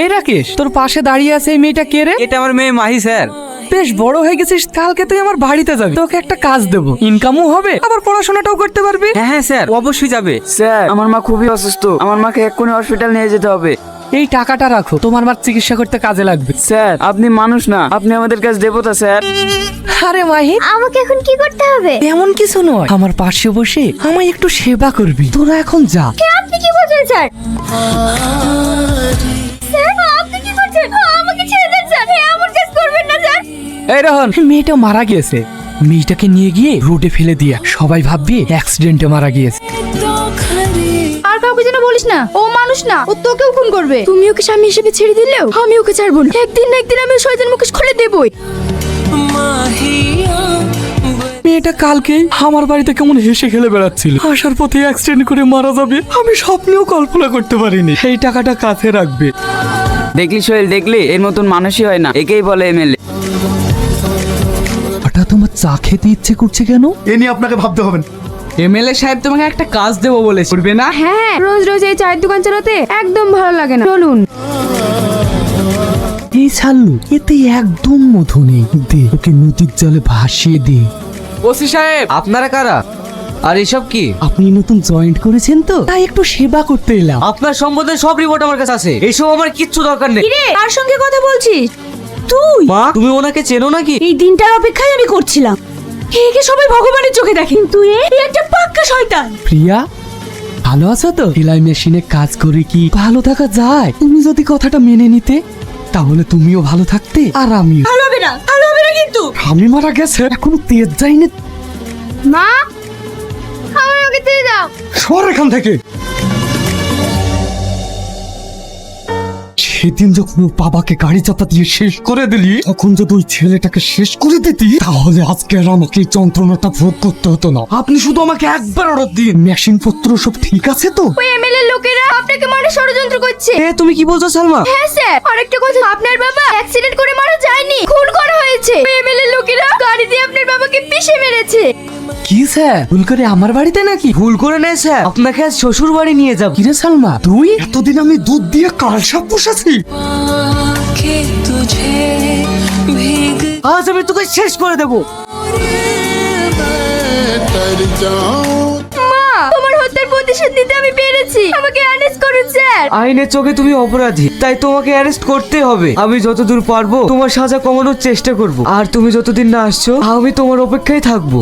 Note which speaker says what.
Speaker 1: এই রাকেশ, তোর পাশে দাঁড়িয়ে আছে এই মেয়েটা কে রে?
Speaker 2: এটা আমার মেয়ে মাহি স্যার।
Speaker 1: বেশ বড় হয়ে গেছিস, কালকে তুই আমার বাড়িতে যাবি, তোকে একটা কাজ দেবো, ইনকামও হবে আবার পড়াশোনাটাও করতে পারবি।
Speaker 2: হ্যাঁ হ্যাঁ স্যার, অবশ্যই যাবে।
Speaker 3: স্যার আমার মা খুবই অসুস্থ, আমার মাকে এক্ষুনি হসপিটাল নিয়ে যেতে হবে।
Speaker 1: এই টাকাটা রাখো, তোমার মার চিকিৎসা করতে কাজে লাগবে।
Speaker 3: স্যার আপনি মানুষ না, আপনি আমাদের কাছে দেবতা স্যার।
Speaker 1: আরে মাহি,
Speaker 4: আমাকে এখন কি করতে হবে?
Speaker 1: এমন কিছু নয়, আমার পাশে বসে আমায় একটু সেবা করবি। তোরা এখন যা।
Speaker 4: আপনি কি বলছেন স্যার? স্যার আপনি কি করছেন? আমাকে ছেড়ে দেন স্যার, এমন কাজ করবেন না স্যার।
Speaker 1: এই রহন, মেয়েটা মারা গিয়েছে, মেয়েটাকে নিয়ে গিয়ে রোডে ফেলে দিয়া সবাই ভাববে অ্যাক্সিডেন্টে মারা গিয়েছে।
Speaker 4: আর কাউকে যেন বলিস না, ও মানুষ না, ও তোকেও খুন করবে। তুমি ওকে স্বামী হিসেবে ছেড়ে দিলেও আমি ওকে ছাড়বো না। একদিন না একদিন আমি ওর শয়তান মুখোশ খুলে দেবই।
Speaker 1: মেয়েটা কালকেই আমার বাড়িতে কেমন হেসে খেলে বেড়াচ্ছিল, আসার পথে অ্যাক্সিডেন্ট করে মারা যাবে আমি স্বপ্নেও কল্পনা করতে পারিনি। এই টাকাটা কাছে রাখবে।
Speaker 3: দেখলি সোহেল, দেখলি এর মতন মানুষই হয় না, একেই বলে এমএলএ।
Speaker 1: হঠাৎ তোমার চা খেতে ইচ্ছে করছে কেন?
Speaker 5: এ নিয়ে আপনাকে ভাবতে হবে না।
Speaker 1: এমএলএ সাহেব তোমাকে একটা কাজ দেবো বলেছে, করবে না?
Speaker 4: হ্যাঁ, রোজ রোজ এই চায়ের দোকান চালাতে একদম ভালো লাগে না, চলুন।
Speaker 1: এই ছাড়লু, এতে একদম মধু নেই, দে ওকে নদীর জলে ভাসিয়ে দে।
Speaker 2: ওসি সাহেব, আপনারা কারা আর এসব কি?
Speaker 1: আপনি নতুন জয়েন্ট করেছেন তো, তাই একটু সেবা করতে এলাম।
Speaker 2: আপনার সম্বন্ধে সব রিপোর্ট আমার কাছে আছে, এইসব আমার কিচ্ছু দরকার নেই।
Speaker 4: কিরে, কার সঙ্গে কথা বলছিস তুই?
Speaker 2: মা, তুমি ওনাকে চেনো নাকি?
Speaker 4: এই দিনটার অপেক্ষায় আমি করছিলাম। একে সবাই ভগবানের চোখে দেখেন, তুই একটা পাক্কা শয়তান।
Speaker 1: প্রিয়া, ভালো আছো তো? সেলাই মেশিনে কাজ করে কি ভালো থাকা যায়? তুমি যদি কথাটা মেনে নিতে, তাহলে তুমিও ভালো থাকতে আর আমিও।
Speaker 4: ভালো হবে না, ভালো হবে না কিন্তু।
Speaker 1: আমি মারা গেছে, এখনো তেজ যায়নি।
Speaker 4: মা, আমার ওকে দিয়ে দাও।
Speaker 1: সর এখান থেকে। সেদিন যখন ওর বাবাকে গাড়ি চাপা দিয়ে শেষ করে দিলি, তখন যদি ওই ছেলেটাকে শেষ করে দিতি, তাহলে আজকে আর আমাকে এই যন্ত্রণাটা ভোগ করতে হতো না। আপনি শুধু আমাকে একবার অর্ডার দিন, মেশিন পত্র সব ঠিক আছে তো?
Speaker 4: ওই এমএলএ লোকেরা আপনাকে মারা ষড়যন্ত্র করছে।
Speaker 2: তুমি কি বলছো সালমা?
Speaker 4: হ্যাঁ স্যার, আরেকটা কথা, আপনার বাবা অ্যাক্সিডেন্ট করে মারা যায়নি, খুন করা হয়েছে। ওই এমএলএ লোকেরা গাড়ি দিয়ে আপনার বাবাকে পিষে মেরেছে।
Speaker 1: কি স্যার, ভুল করে আমার বাড়িতে নাকি?
Speaker 2: ভুল করে নেই স্যার, আপনাকে আজ শ্বশুর বাড়ি নিয়ে যাব।
Speaker 1: কিরে সালমা, তুই? এতদিন আমি দুধ দিয়ে কালসাপ বসাছি,
Speaker 2: আজ আমি তোকে শেষ করে দেবো।
Speaker 4: মা, তোমার হত্যার প্রতিশোধ নিতে আমি পেরেছি, আমাকে অ্যারেস্ট করুন স্যার।
Speaker 2: আইনের চোখে তুমি অপরাধী, তাই তোমাকে অ্যারেস্ট করতে হবে। আমি যতদূর পারবো তোমার সাজা কমানোর চেষ্টা করব, আর তুমি যতদিন না আসছো আমি তোমার অপেক্ষায় থাকবো।